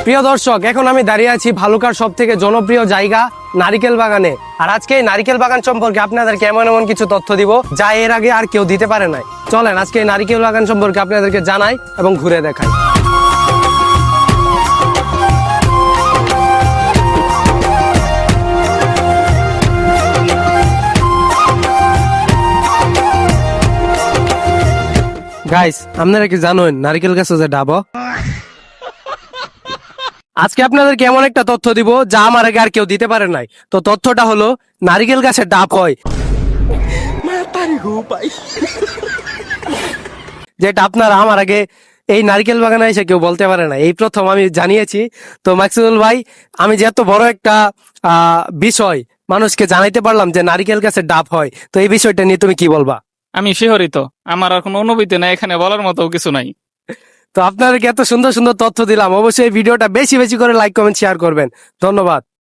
প্রিয় দর্শক, এখন আমি দাঁড়িয়ে আছি ভালুকার সব থেকে জনপ্রিয় জায়গা নারিকেল বাগানে। আর আজকে এই নারিকেল বাগান সম্পর্কে আপনাদেরকে এমন এমন কিছু তথ্য দিব যা এর আগে আর কেউ দিতে পারে নাই। চলেন আজকে এই নারিকেল বাগান সম্পর্কে আপনাদেরকে জানাই এবং ঘুরে দেখাই। গাইস, আপনারা কি জানেন নারিকেল গাছ যে ডাব? আজকে আপনাদেরকে এমন একটা তথ্য দিব যা আমার আগে আর কেউ দিতে পারে নাই। তো তথ্যটা হলো নারিকেল গাছে ডাব হয়, যেটা আপনারা আমার আগে এই নারিকেল বাগানে এসে কেউ বলতে পারে না। এই প্রথম আমি জানিয়েছি। তো মাকসুদুল ভাই, আমি যে এত বড় একটা বিষয় মানুষকে জানাইতে পারলাম যে নারিকেল গাছে ডাব হয়, তো এই বিষয়টা নিয়ে তুমি কি বলবা? আমি শিহরিত, আমার আর কোনো অনুভূতি নাই, এখানে বলার মতো কিছু নাই। তো আপনাদেরকে এত সুন্দর সুন্দর তথ্য দিলাম, অবশ্যই এই ভিডিওটা বেশি বেশি করে লাইক কমেন্ট শেয়ার করবেন। ধন্যবাদ।